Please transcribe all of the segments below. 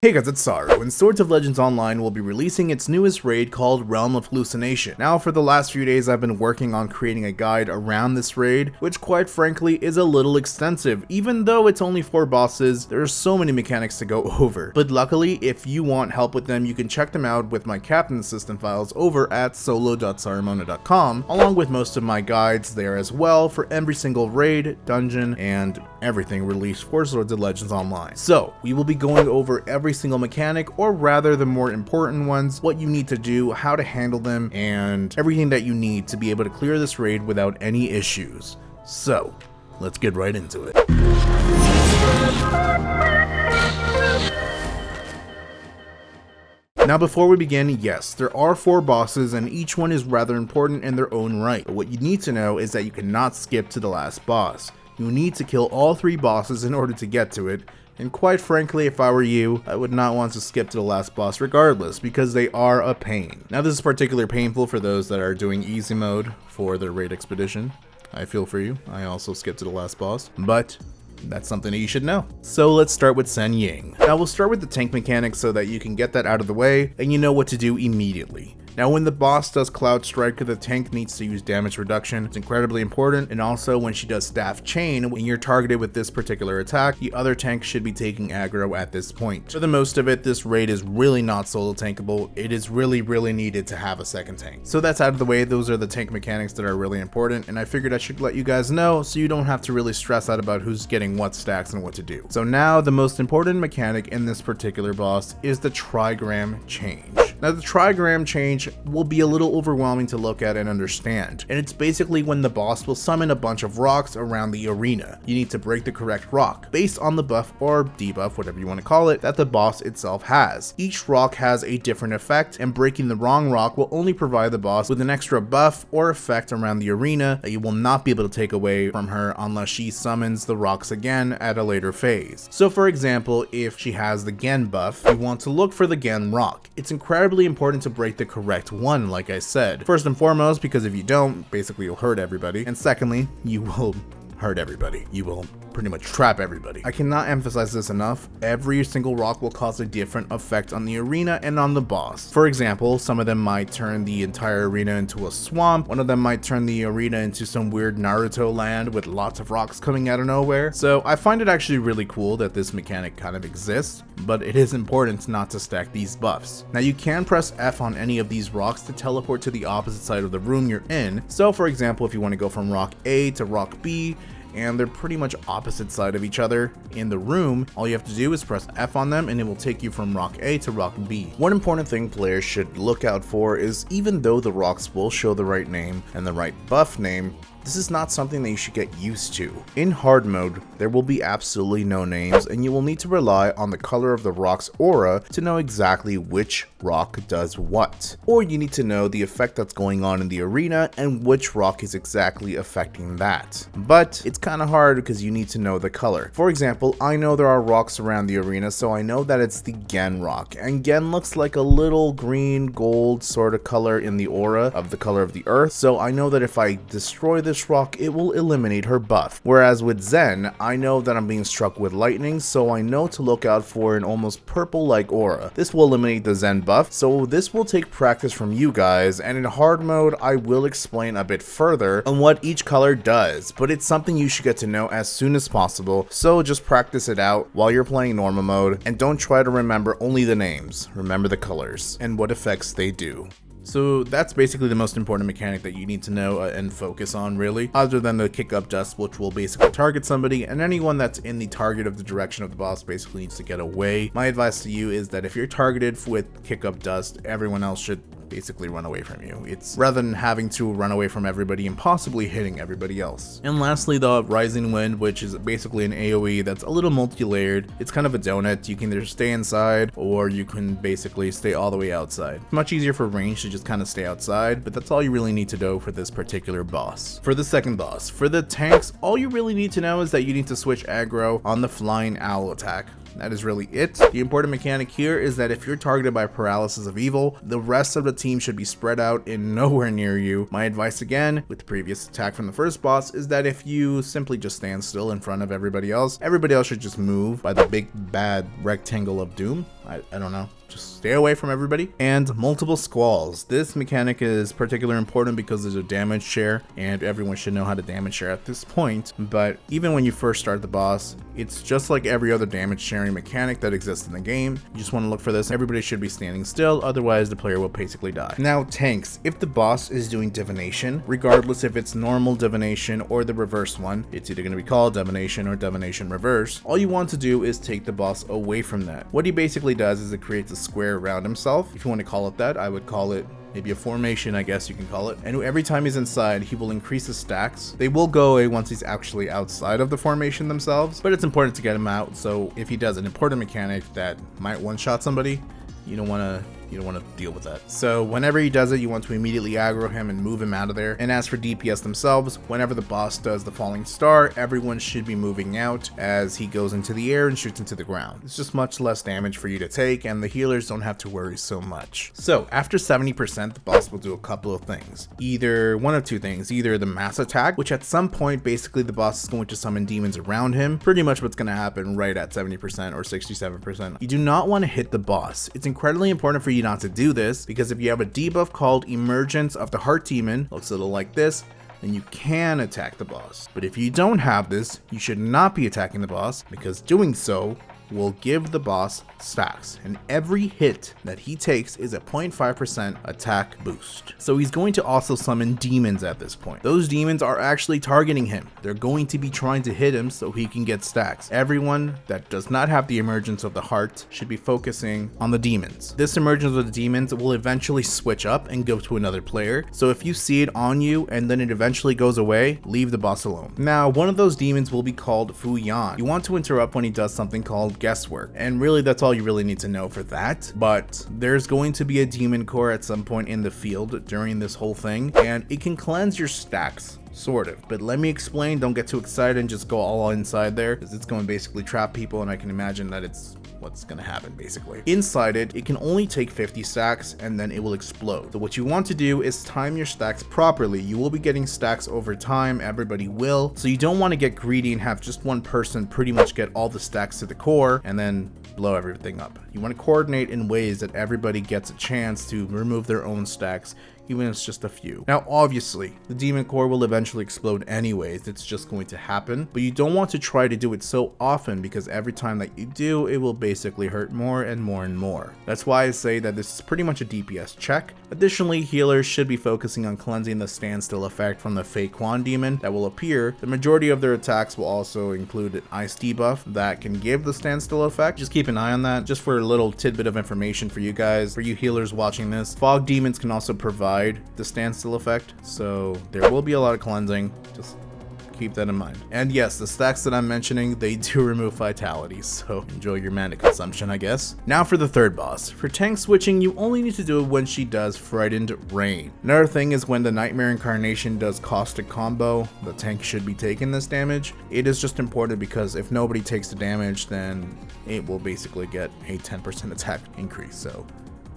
Hey guys, it's Saru, and Swords of Legends Online will be releasing its newest raid called Realm of Hallucination. Now, for the last few days I've been working on creating a guide around this raid, which quite frankly is a little extensive. Even though it's only 4 bosses, there are so many mechanics to go over. But luckily, if you want help with them, you can check them out with my Captain Assistant files over at solo.sarumona.com, along with most of my guides there as well for every single raid, dungeon, and everything released for Swords of Legends Online. So, we will be going over every single mechanic, or rather the more important ones, what you need to do, how to handle them, and everything that you need to be able to clear this raid without any issues. So, let's get right into it. Now before we begin, yes, there are 4 bosses and each one is rather important in their own right, but what you need to know is that you cannot skip to the last boss. You need to kill all 3 bosses in order to get to it, and quite frankly, if I were you, I would not want to skip to the last boss regardless, because they are a pain. Now this is particularly painful for those that are doing easy mode for their raid expedition. I feel for you, I also skipped to the last boss, but that's something that you should know. So let's start with Cen Ying. Now we'll start with the tank mechanics so that you can get that out of the way, and you know what to do immediately. Now when the boss does Cloud Strike, the tank needs to use damage reduction. It's incredibly important, and also when she does Staff Chain, when you're targeted with this particular attack, the other tank should be taking aggro at this point. For the most of it, this raid is really not solo tankable. It is really needed to have a second tank. So that's out of the way. Those are the tank mechanics that are really important, and I figured I should let you guys know so you don't have to really stress out about who's getting what stacks and what to do. So now the most important mechanic in this particular boss is the Trigram Change. Now the Trigram Change will be a little overwhelming to look at and understand, and it's basically when the boss will summon a bunch of rocks around the arena. You need to break the correct rock, based on the buff or debuff, whatever you want to call it, that the boss itself has. Each rock has a different effect, and breaking the wrong rock will only provide the boss with an extra buff or effect around the arena that you will not be able to take away from her unless she summons the rocks again at a later phase. So for example, if she has the Gen buff, you want to look for the Gen rock. It's incredibly important to break the correct one, like I said. First and foremost, because if you don't, basically you'll hurt everybody, and secondly, you will hurt everybody. You will pretty much trap everybody. I cannot emphasize this enough. Every single rock will cause a different effect on the arena and on the boss. For example, some of them might turn the entire arena into a swamp. One of them might turn the arena into some weird Naruto land with lots of rocks coming out of nowhere. So I find it actually really cool that this mechanic kind of exists, but it is important not to stack these buffs. Now you can press F on any of these rocks to teleport to the opposite side of the room you're in. So for example, if you want to go from rock A to rock B, and they're pretty much opposite side of each other in the room, all you have to do is press F on them and it will take you from rock A to rock B. One important thing players should look out for is, even though the rocks will show the right name and the right buff name, this is not something that you should get used to. In hard mode, there will be absolutely no names, and you will need to rely on the color of the rock's aura to know exactly which rock does what. Or you need to know the effect that's going on in the arena and which rock is exactly affecting that. But it's kind of hard because you need to know the color. For example, I know there are rocks around the arena, so I know that it's the Gen rock, and Gen looks like a little green gold sort of color in the aura of the color of the earth, so I know that if I destroy this rock, it will eliminate her buff. Whereas with Zen, I know that I'm being struck with lightning, so I know to look out for an almost purple-like aura. This will eliminate the Zen buff, so this will take practice from you guys, and in hard mode, I will explain a bit further on what each color does, but it's something you should get to know as soon as possible, so just practice it out while you're playing normal mode, and don't try to remember only the names. Remember the colors and what effects they do. So that's basically the most important mechanic that you need to know and focus on, really, other than the Kickup Dust, which will basically target somebody, and anyone that's in the target of the direction of the boss basically needs to get away. My advice to you is that if you're targeted with Kickup Dust, everyone else should basically run away from you. It's rather than having to run away from everybody and possibly hitting everybody else. And lastly, the Rising Wind, which is basically an AoE that's a little multi-layered. It's kind of a donut. You can either stay inside or you can basically stay all the way outside. It's much easier for range to just kind of stay outside, but that's all you really need to know for this particular boss. For the second boss, for the tanks, all you really need to know is that you need to switch aggro on the Flying Owl attack. That is really it. The important mechanic here is that if you're targeted by Paralysis of Evil, the rest of the team should be spread out and nowhere near you. My advice again, with the previous attack from the first boss, is that if you simply just stand still in front of everybody else should just move by the big bad rectangle of doom. I don't know. Just stay away from everybody. And multiple squalls. This mechanic is particularly important because there's a damage share, and everyone should know how to damage share at this point. But even when you first start the boss, it's just like every other damage sharing mechanic that exists in the game. You just want to look for this. Everybody should be standing still, otherwise the player will basically die. Now, tanks. If the boss is doing divination, regardless if it's normal divination or the reverse one, it's either going to be called divination or divination reverse. All you want to do is take the boss away from that. What he basically does is it creates a square around himself. If you want to call it that, I would call it maybe a formation, I guess you can call it. And every time he's inside, he will increase his stacks. They will go away once he's actually outside of the formation themselves, but it's important to get him out. So if he does an important mechanic that might one-shot somebody, you don't want to deal with that. So whenever he does it, you want to immediately aggro him and move him out of there. And as for DPS themselves, whenever the boss does the falling star, everyone should be moving out as he goes into the air and shoots into the ground. It's just much less damage for you to take, and the healers don't have to worry so much. So after 70%, the boss will do a couple of things. Either one of two things, either the mass attack, which at some point, basically the boss is going to summon demons around him. Pretty much what's going to happen right at 70% or 67%. You do not want to hit the boss. It's incredibly important for you not to do this, because if you have a debuff called Emergence of the Heart Demon, looks a little like this, then you can attack the boss. But if you don't have this, you should not be attacking the boss, because doing so will give the boss stacks, and every hit that he takes is a 0.5% attack boost. So he's going to also summon demons at this point. Those demons are actually targeting him. They're going to be trying to hit him so he can get stacks. Everyone that does not have the Emergence of the Heart should be focusing on the demons. This Emergence of the demons will eventually switch up and go to another player. So if you see it on you and then it eventually goes away, leave the boss alone. Now, one of those demons will be called Xuanyuan. You want to interrupt when he does something called Guesswork, and really that's all you really need to know for that. But there's going to be a demon core at some point in the field during this whole thing, and it can cleanse your stacks, sort of. But let me explain. Don't get too excited and just go all inside there, because it's going to basically trap people, and I can imagine that it's what's gonna happen basically. Inside it can only take 50 stacks and then it will explode. So what you want to do is time your stacks properly. You will be getting stacks over time, everybody will. So you don't want to get greedy and have just one person pretty much get all the stacks to the core and then blow everything up. You want to coordinate in ways that everybody gets a chance to remove their own stacks, even if it's just a few. Now, obviously, the demon core will eventually explode anyways. It's just going to happen, but you don't want to try to do it so often, because every time that you do, it will basically hurt more and more and more. That's why I say that this is pretty much a DPS check. Additionally, healers should be focusing on cleansing the Standstill Effect from the fake Quan demon that will appear. The majority of their attacks will also include an ice debuff that can give the Standstill Effect. Just keep an eye on that. Just for a little tidbit of information for you guys, for you healers watching this, fog demons can also provide the Standstill Effect, so there will be a lot of cleansing. Just keep that in mind. And yes, the stacks that I'm mentioning, they do remove vitalities, so enjoy your mana consumption, I guess. Now for the third boss. For tank switching, you only need to do it when she does Frightened Rain. Another thing is when the Nightmare Incarnation does Caustic combo, the tank should be taking this damage. It is just important because if nobody takes the damage, then it will basically get a 10% attack increase, so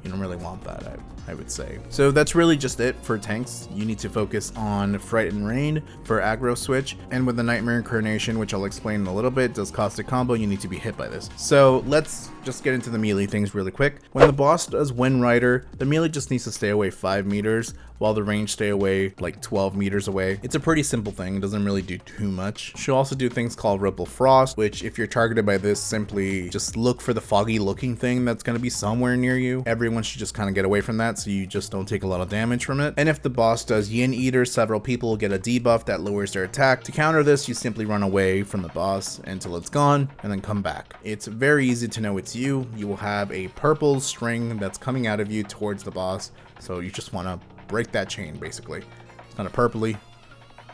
you don't really want that, I would say. So that's really just it for tanks. You need to focus on Frightened Rain for aggro switch, and with the Nightmare Incarnation, which I'll explain in a little bit, does Caustic combo, you need to be hit by this. So let's just get into the melee things really quick. When the boss does Wind Rider, the melee just needs to stay away 5 meters, while the range stay away like 12 meters away. It's a pretty simple thing, it doesn't really do too much. She'll also do things called Ripple Frost, which if you're targeted by this, simply just look for the foggy looking thing that's going to be somewhere near you. Everyone should just kind of get away from that so you just don't take a lot of damage from it. And if the boss does Yin Eater, several people will get a debuff that lowers their attack. To counter this, you simply run away from the boss until it's gone and then come back. It's very easy to know it's you. You will have a purple string that's coming out of you towards the boss, so you just want to break that chain basically. It's kind of purpley,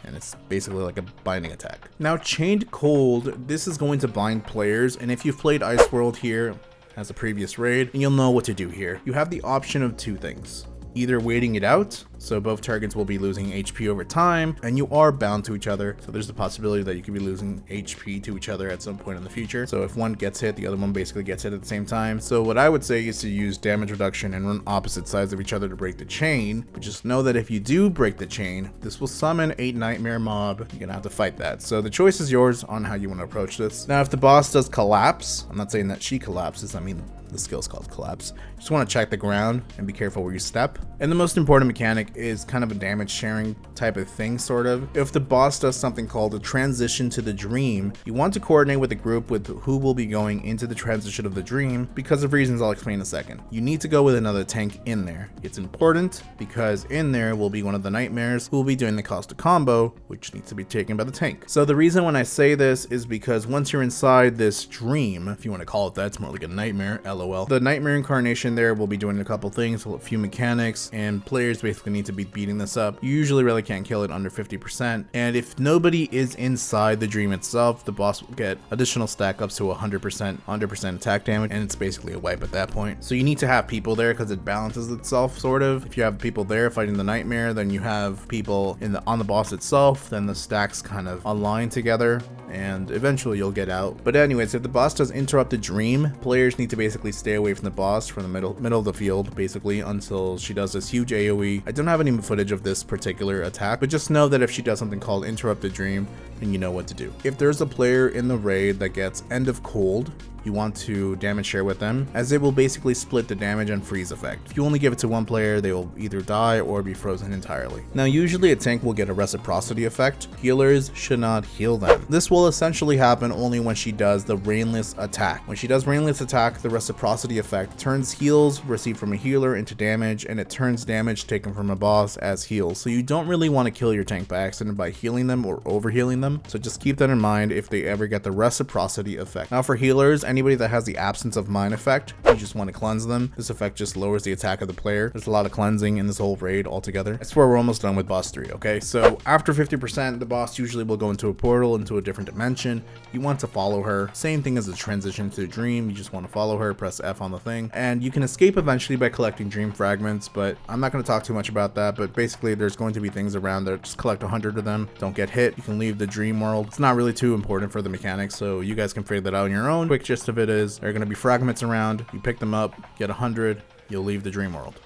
and it's basically like a binding attack. Now, Chained Cold, this is going to bind players, and if you've played Ice World here as a previous raid, you'll know what to do here. You have the option of two things. Either waiting it out, so both targets will be losing HP over time, and you are bound to each other, so there's the possibility that you could be losing HP to each other at some point in the future. So if one gets hit, the other one basically gets hit at the same time. So what I would say is to use damage reduction and run opposite sides of each other to break the chain, but just know that if you do break the chain, this will summon a Nightmare mob. You're gonna have to fight that. So the choice is yours on how you want to approach this. Now, if the boss does collapse, I'm not saying that she collapses, I mean The skill's called Collapse. You just want to check the ground and be careful where you step. And the most important mechanic is kind of a damage sharing type of thing, sort of. If the boss does something called a transition to the dream, you want to coordinate with the group with who will be going into the transition of the dream because of reasons I'll explain in a second. You need to go with another tank in there. It's important because in there will be one of the nightmares who will be doing the cost of combo, which needs to be taken by the tank. So the reason when I say this is because once you're inside this dream, if you want to call it that, it's more like a nightmare, lol. The nightmare incarnation there will be doing a couple things, a few mechanics, and players basically need to be beating this up. You usually really can't kill it under 50%, and if nobody is inside the dream itself, the boss will get additional stack ups to 100% attack damage, and it's basically a wipe at that point. So you need to have people there because it balances itself, sort of. If you have people there fighting the nightmare, then you have people on the boss itself, then the stacks kind of align together, and eventually you'll get out. But anyways, if the boss does interrupt the dream, players need to basically stay away from the boss from the middle of the field, basically, until she does this huge AoE. I don't have any footage of this particular attack, but just know that if she does something called interrupt the dream, then you know what to do. If there's a player in the raid that gets end of cold, you want to damage share with them, as it will basically split the damage and freeze effect. If you only give it to one player, they will either die or be frozen entirely. Now usually a tank will get a reciprocity effect. Healers should not heal them. This will essentially happen only when she does the Rainless attack. When she does Rainless attack, the reciprocity effect turns heals received from a healer into damage, and it turns damage taken from a boss as heals. So you don't really want to kill your tank by accident by healing them or over healing them. So just keep that in mind if they ever get the reciprocity effect. Now for healers, anybody that has the Absence of Mind effect, you just want to cleanse them. This effect just lowers the attack of the player. There's a lot of cleansing in this whole raid altogether. I swear we're almost done with boss 3, okay? So after 50%, the boss usually will go into a portal, into a different dimension. You want to follow her. Same thing as a transition to a dream. You just want to follow her, press F on the thing. And you can escape eventually by collecting dream fragments, but I'm not going to talk too much about that. But basically, there's going to be things around there. Just collect 100 of them. Don't get hit. You can leave the dream world. It's not really too important for the mechanics, so you guys can figure that out on your own. Quick gist of it is there are going to be fragments around. You pick them up, get 100, you'll leave the dream world.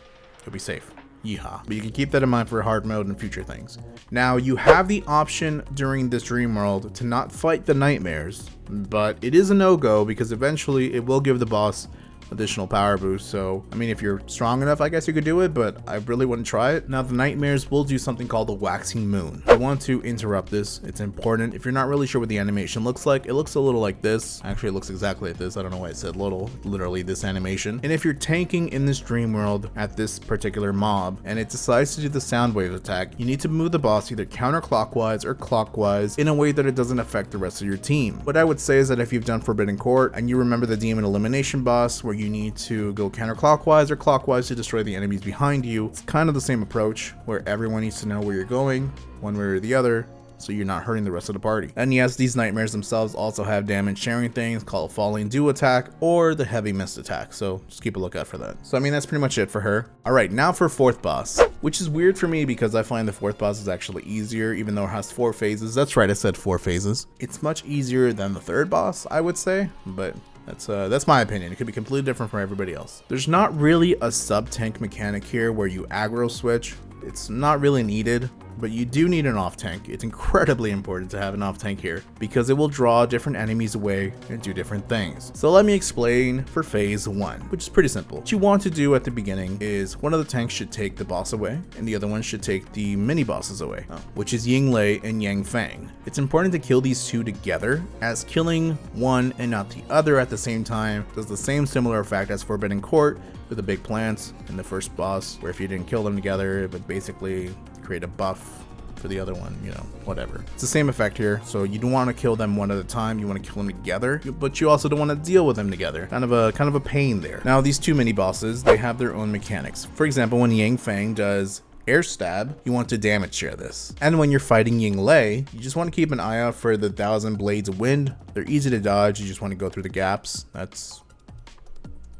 You'll be safe. Yeehaw. But you can keep that in mind for hard mode and future things. Now you have the option during this dream world to not fight the nightmares, but it is a no-go because eventually it will give the boss additional power boost. So I mean, if you're strong enough, I guess you could do it, but I really wouldn't try it. Now the nightmares will do something called the waxing moon. I want to interrupt this. It's important. If you're not really sure what the animation looks like, it looks a little like this. Actually, it looks exactly like this. I don't know why I said little. Literally this animation. And if you're tanking in this dream world at this particular mob and it decides to do the sound wave attack, you need to move the boss either counterclockwise or clockwise in a way that it doesn't affect the rest of your team. What I would say is that if you've done Forbidden Court and you remember the demon elimination boss where you need to go counterclockwise or clockwise to destroy the enemies behind you, it's kind of the same approach where everyone needs to know where you're going one way or the other, so you're not hurting the rest of the party. And yes, these nightmares themselves also have damage sharing things called Falling Dew attack or the Heavy Mist attack, so just keep a lookout for that. So I mean, that's pretty much it for her. Alright, now for fourth boss, which is weird for me because I find the fourth boss is actually easier, even though it has 4 phases. That's right, I said 4 phases. It's much easier than the third boss, I would say, but that's my opinion. It could be completely different from everybody else. There's not really a sub-tank mechanic here where you aggro switch. It's not really needed, but you do need an off tank. It's incredibly important to have an off tank here because it will draw different enemies away and do different things. So let me explain for phase 1, which is pretty simple. What you want to do at the beginning is one of the tanks should take the boss away and the other one should take the mini bosses away, which is Yinglei and Yanfeng. It's important to kill these two together, as killing one and not the other at the same time does the same similar effect as Forbidden Court with the big plants in the first boss, where if you didn't kill them together, it would basically create a buff for the other one, you know, whatever. It's the same effect here, so you don't want to kill them one at a time, you want to kill them together, but you also don't want to deal with them together. Kind of a pain there. Now these two mini bosses, they have their own mechanics. For example, when Yanfeng does air stab, you want to damage share this. And when you're fighting Yinglei, you just want to keep an eye out for the 1,000 blades of wind. They're easy to dodge, you just want to go through the gaps. That's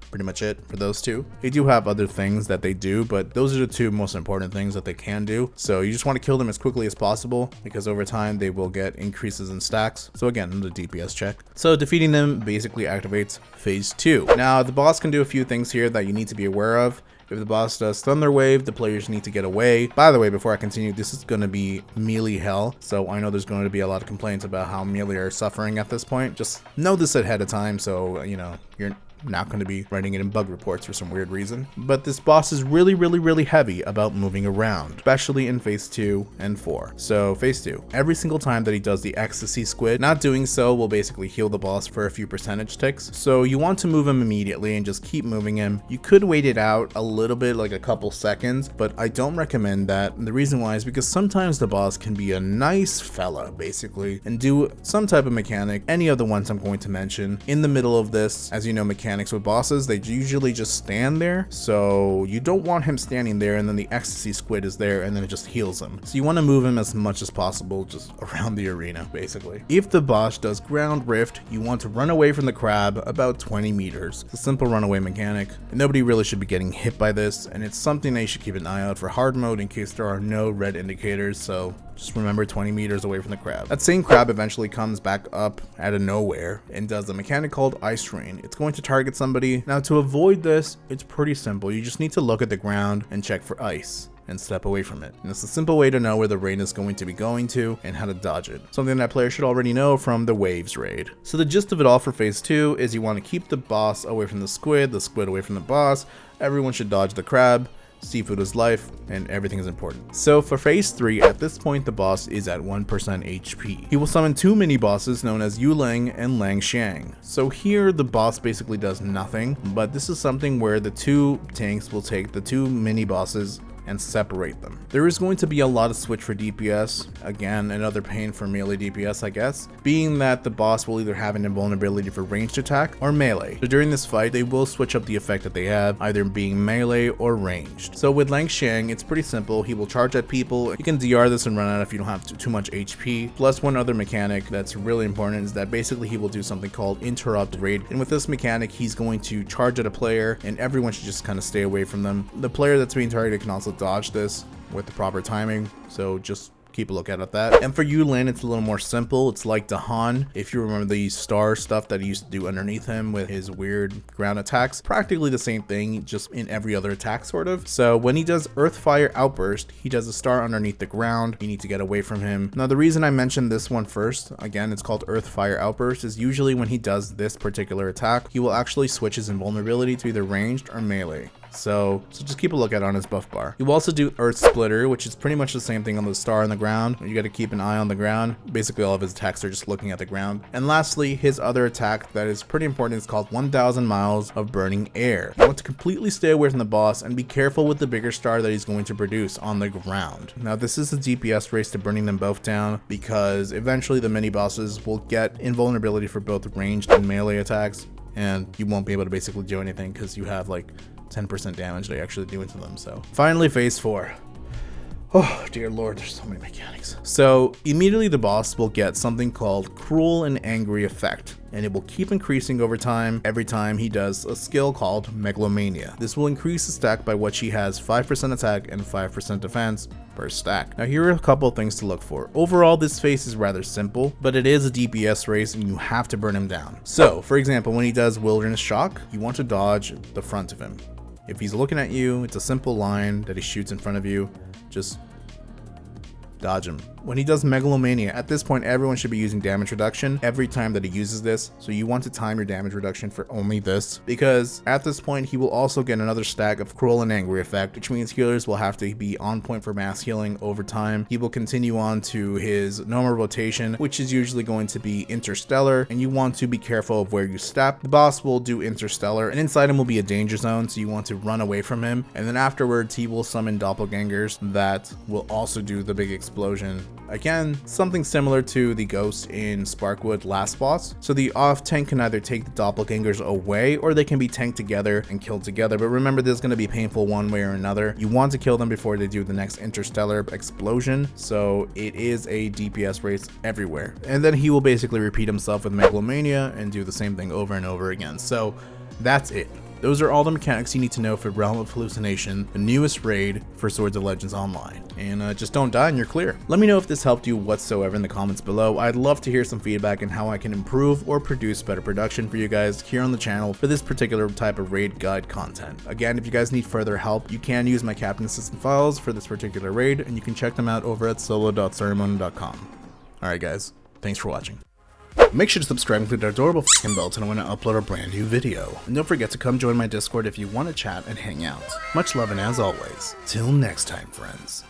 pretty much it for those two. They do have other things that they do, but those are the two most important things that they can do. So you just want to kill them as quickly as possible because over time they will get increases in stacks. So again, the DPS check. So defeating them basically activates phase 2. Now the boss can do a few things here that you need to be aware of. If the boss does Thunder Wave, the players need to get away. By the way, before I continue, this is going to be melee hell. So I know there's going to be a lot of complaints about how melee are suffering at this point. Just know this ahead of time, so you know, you're I'm not going to be writing it in bug reports for some weird reason. But this boss is really heavy about moving around, especially in phase 2 and 4. So phase 2, every single time that he does the Ecstasy squid, not doing so will basically heal the boss for a few percentage ticks. So you want to move him immediately and just keep moving him. You could wait it out a little bit, like a couple seconds, but I don't recommend that. And the reason why is because sometimes the boss can be a nice fella basically and do some type of mechanic, any of the ones I'm going to mention in the middle of this. As you know, mechanics with bosses, they usually just stand there, so you don't want him standing there and then the Ecstasy squid is there and then it just heals him. So you want to move him as much as possible just around the arena basically. If the boss does ground rift, you want to run away from the crab about 20 meters. It's a simple runaway mechanic, and nobody really should be getting hit by this, and it's something that you should keep an eye out for hard mode in case there are no red indicators, so just remember 20 meters away from the crab. That same crab eventually comes back up out of nowhere and does a mechanic called Ice Rain. It's going to target somebody. Now to avoid this, it's pretty simple. You just need to look at the ground and check for ice and step away from it. And it's a simple way to know where the rain is going to be going to and how to dodge it. Something that players should already know from the Waves raid. So the gist of it all for phase 2 is you want to keep the boss away from the squid away from the boss. Everyone should dodge the crab. Seafood is life, and everything is important. So for phase 3, at this point the boss is at 1% HP. He will summon 2 mini bosses known as Yulin and Lanxiang. So here the boss basically does nothing, but this is something where the 2 tanks will take the 2 mini bosses and separate them. There is going to be a lot of switch for DPS, again another pain for melee DPS I guess, being that the boss will either have an invulnerability for ranged attack or melee. So during this fight they will switch up the effect that they have, either being melee or ranged. So with Lanxiang it's pretty simple, he will charge at people, you can DR this and run out if you don't have too much HP. Plus one other mechanic that's really important is that basically he will do something called interrupt raid, and with this mechanic he's going to charge at a player and everyone should just kind of stay away from them. The player that's being targeted can also dodge this with the proper timing, so just keep a lookout at that. And for Yulin, it's a little more simple. It's like Dahan, if you remember the star stuff that he used to do underneath him with his weird ground attacks. Practically the same thing, just in every other attack sort of. So when he does Earth Fire Outburst, he does a star underneath the ground. You need to get away from him. Now the reason I mentioned this one first, again it's called Earth Fire Outburst, is usually when he does this particular attack, he will actually switch his invulnerability to either ranged or melee. So just keep a lookout on his buff bar. You also do Earth Splitter, which is pretty much the same thing on the star on the ground. You got to keep an eye on the ground. Basically all of his attacks are just looking at the ground. And lastly, his other attack that is pretty important is called 1000 Miles of Burning Air. You want to completely stay away from the boss and be careful with the bigger star that he's going to produce on the ground. Now this is a DPS race to burning them both down, because eventually the mini bosses will get invulnerability for both ranged and melee attacks, and you won't be able to basically do anything because you have like 10% damage they actually do into them. So finally phase 4. Oh dear lord, there's so many mechanics. So immediately the boss will get something called Cruel and Angry Effect, and it will keep increasing over time every time he does a skill called Megalomania. This will increase the stack by which he has 5% attack and 5% defense per stack. Now here are a couple things to look for. Overall this phase is rather simple, but it is a DPS race and you have to burn him down. So for example, when he does Wilderness Shock, you want to dodge the front of him. If he's looking at you, it's a simple line that he shoots in front of you, just dodge him. When he does Megalomania, at this point everyone should be using damage reduction every time that he uses this, so you want to time your damage reduction for only this, because at this point he will also get another stack of Cruel and Angry Effect, which means healers will have to be on point for mass healing over time. He will continue on to his normal rotation, which is usually going to be Interstellar, and you want to be careful of where you step. The boss will do Interstellar, and inside him will be a danger zone, so you want to run away from him, and then afterwards he will summon Doppelgangers that will also do the big explosion. Again, something similar to the ghost in Sparkwood last boss. So the off tank can either take the Doppelgangers away, or they can be tanked together and killed together. But remember, this is going to be painful one way or another. You want to kill them before they do the next Interstellar explosion. So it is a DPS race everywhere. And then he will basically repeat himself with Megalomania and do the same thing over and over again. So that's it. Those are all the mechanics you need to know for Realm of Hallucination, the newest raid for Swords of Legends Online. And just don't die and you're clear. Let me know if this helped you whatsoever in the comments below. I'd love to hear some feedback on how I can improve or produce better production for you guys here on the channel for this particular type of raid guide content. Again, if you guys need further help, you can use my Captain Assistant files for this particular raid, and you can check them out over at solo.xuanyuan.com. Alright guys, thanks for watching. Make sure to subscribe and click that adorable f***ing bell to know when I upload a brand new video. And don't forget to come join my Discord if you want to chat and hang out. Much love and as always, till next time friends.